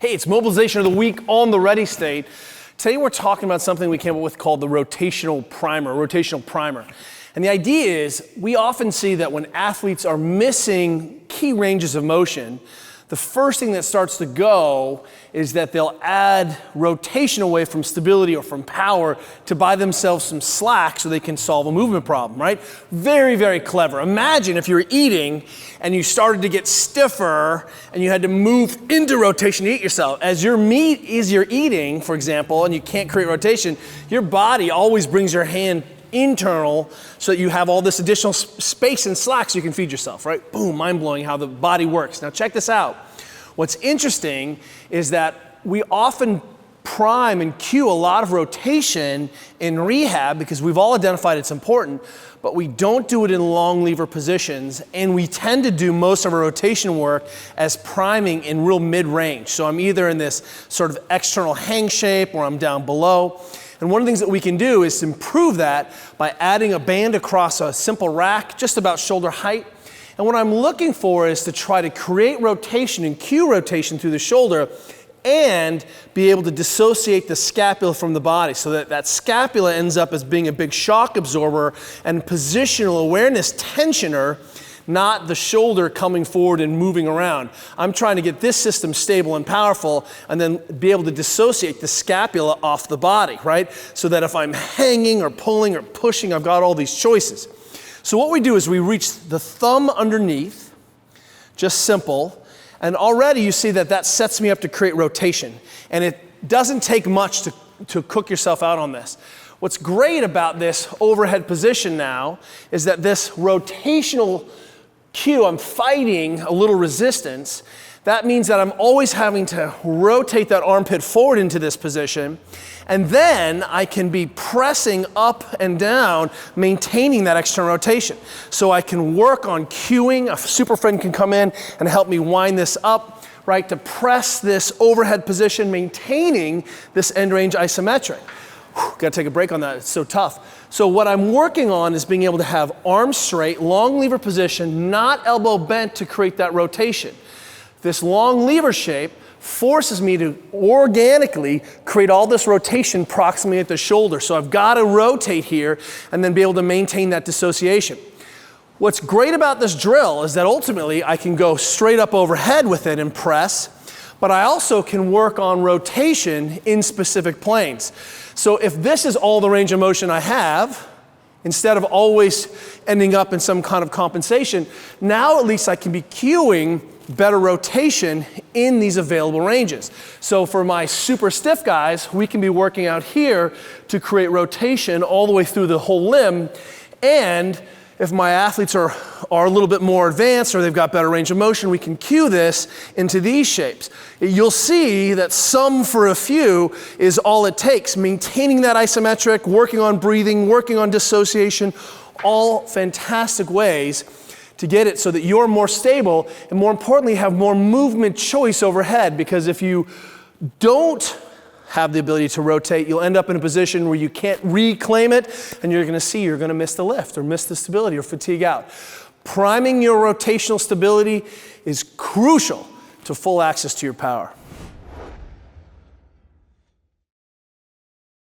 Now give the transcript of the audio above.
Hey, it's Mobilization of the Week on the Ready State. Today we're talking about something we came up with called the rotational primer. And the idea is we often see that when athletes are missing key ranges of motion, the first thing that starts to go is that they'll add rotation away from stability or from power to buy themselves some slack so they can solve a movement problem, right? Very, very clever. Imagine if you were eating and you started to get stiffer and you had to move into rotation to eat yourself. As you're eating, for example, and you can't create rotation, your body always brings your hand internal so that you have all this additional space and slack so you can feed yourself, right? Boom, mind-blowing how the body works. Now check this out. What's interesting is that we often prime and cue a lot of rotation in rehab because we've all identified it's important, but we don't do it in long lever positions, and we tend to do most of our rotation work as priming in real mid-range. So I'm either in this sort of external hang shape or I'm down below. And one of the things that we can do is improve that by adding a band across a simple rack, just about shoulder height. And what I'm looking for is to try to create rotation and cue rotation through the shoulder and be able to dissociate the scapula from the body so that that scapula ends up as being a big shock absorber and positional awareness tensioner, not the shoulder coming forward and moving around. I'm trying to get this system stable and powerful and then be able to dissociate the scapula off the body, right? So that if I'm hanging or pulling or pushing, I've got all these choices. So what we do is we reach the thumb underneath, just simple, and already you see that that sets me up to create rotation. And it doesn't take much to cook yourself out on this. What's great about this overhead position now is that this rotational cue, I'm fighting a little resistance. That means that I'm always having to rotate that armpit forward into this position, and then I can be pressing up and down, maintaining that external rotation. So I can work on cueing. A super friend can come in and help me wind this up, right, to press this overhead position, maintaining this end range isometric. Gotta take a break on that, it's so tough. So what I'm working on is being able to have arms straight, long lever position, not elbow bent to create that rotation. This long lever shape forces me to organically create all this rotation proximally at the shoulder. So I've gotta rotate here and then be able to maintain that dissociation. What's great about this drill is that ultimately I can go straight up overhead with it and press, but I also can work on rotation in specific planes. So if this is all the range of motion I have, instead of always ending up in some kind of compensation, now at least I can be cueing better rotation in these available ranges. So for my super stiff guys, we can be working out here to create rotation all the way through the whole limb. And if my athletes are a little bit more advanced or they've got better range of motion, we can cue this into these shapes. You'll see that some for a few is all it takes. Maintaining that isometric, working on breathing, working on dissociation, all fantastic ways to get it so that you're more stable and more importantly have more movement choice overhead, because if you don't have the ability to rotate, you'll end up in a position where you can't reclaim it and you're gonna miss the lift or miss the stability or fatigue out. Priming your rotational stability is crucial to full access to your power.